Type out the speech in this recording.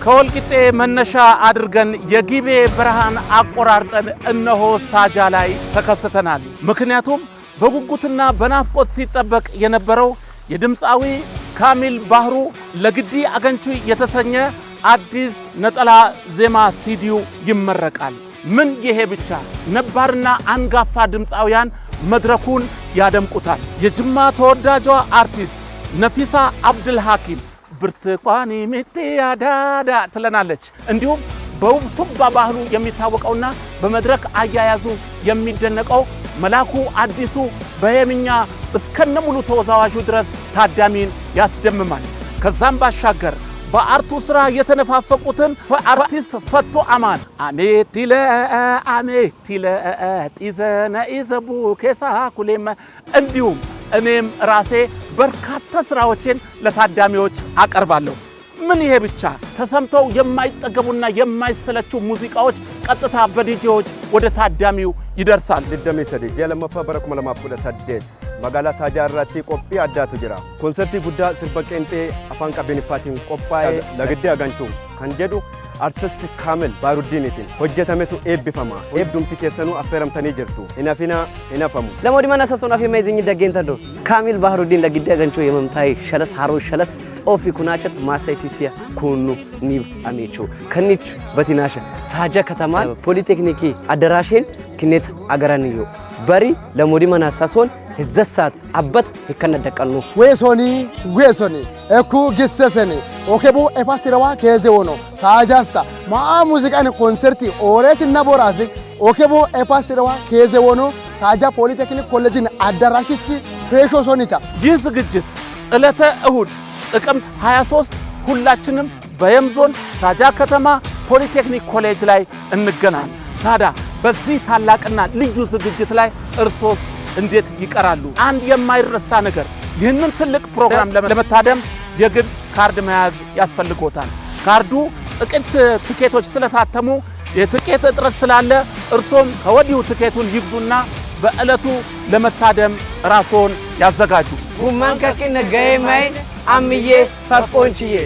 ከወልቂጤ መነሻ አድርገን የጊቤ ብርሃን አቆራርጠን እነሆ ሳጃ ላይ ተከስተናል። ምክንያቱም በጉጉትና በናፍቆት ሲጠበቅ የነበረው የድምፃዊ ካሚል ባህሩ ለግዲ አገንቹ የተሰኘ አዲስ ነጠላ ዜማ ሲዲው ይመረቃል። ምን ይሄ ብቻ! ነባርና አንጋፋ ድምፃውያን መድረኩን ያደምቁታል። የጅማ ተወዳጇ አርቲስት ነፊሳ አብዱል ሐኪም ብርቱካኔ ሚቲያዳዳ ትለናለች። እንዲሁም በቱባ ባህሉ የሚታወቀውና በመድረክ አያያዙ የሚደነቀው መላኩ አዲሱ በየምኛ እስከነሙሉ ተወዛዋዡ ድረስ ታዳሚን ያስደምማል። ከዛም ባሻገር በአርቱ ስራ የተነፋፈቁትን አርቲስት ፈቶ አማን አሜቲለ ጢዘነ ኢዘቡ ኬሳ ኩሌም እንዲሁም እኔም ራሴ በርካታ ስራዎችን ለታዳሚዎች አቀርባለሁ። ምን ይሄ ብቻ! ተሰምተው የማይጠገቡና የማይሰለቹ ሙዚቃዎች ቀጥታ በዲጄዎች ወደ ታዳሚው ይደርሳል። ድደሜ ሰደ ጀለመፋ በረኩመ ለማፍቁደ ሰደት መጋላ ሳጃ አራቲ ቆጲ አዳቱ ጅራ ኮንሰርቲ ጉዳ ስርበቀንጤ አፋን ቀቤንፋቲን ቆጳይ ለግዲ አጋንቹ ከንጀዱ አርቲስት ካሚል ባሩዲኒቲን ሆጀተመቱ ኤብፈማ ኤብዱምቲ ከሰኑ አፈረምተኒ ጅርቱ ኢናፊና ኢናፈሙ ለሞዲ ማናሳሶና ፈማይዘኝ ደገንተዶ ካሚል ባሩዲን ለግዲ አጋንቹ የመምታይ ሸለስ ሃሮ ሸለስ ኦፊ ኩናቸት ማሳይ ሲሲያ ኩኑ ኒብ አሜቹ ከኒች በቲናሸ ሳጃ ከተማ ፖሊቴክኒክ አደራሽን ክኔት አገራንዩ በሪ ለሞዲ ማናሳሶን ህዘሳት አበት ይከነደቀኑ ወሶኒ እኩ ግሰሰኒ ኦኬቦ ኤፋሲራዋ ከዘውኖ ሳጃስታ ማ ሙዚቃን ኮንሰርቲ ኦሬስና ቦራስ ኦኬቦ ኤፋሲራዋ ከዘውኖ ሳጃ ፖሊቴክኒክ ኮሌጅን አዳራሽስ ፌሾ ሶኒታ ይህ ዝግጅት ዕለተ እሁድ ጥቅምት 23 ሁላችንም በየምዞን ሳጃ ከተማ ፖሊቴክኒክ ኮሌጅ ላይ እንገናኝ። ታዲያ በዚህ ታላቅና ልዩ ዝግጅት ላይ እርሶስ እንዴት ይቀራሉ? አንድ የማይረሳ ነገር፣ ይህንን ትልቅ ፕሮግራም ለመታደም የግድ ካርድ መያዝ ያስፈልጎታል። ካርዱ ጥቂት ትኬቶች ስለታተሙ የትኬት እጥረት ስላለ እርሶም ከወዲሁ ትኬቱን ይግዙና በዕለቱ ለመታደም ራስዎን ያዘጋጁ። ጉማን ከኪነ ገይማይ አምዬ ፈቆንቺዬ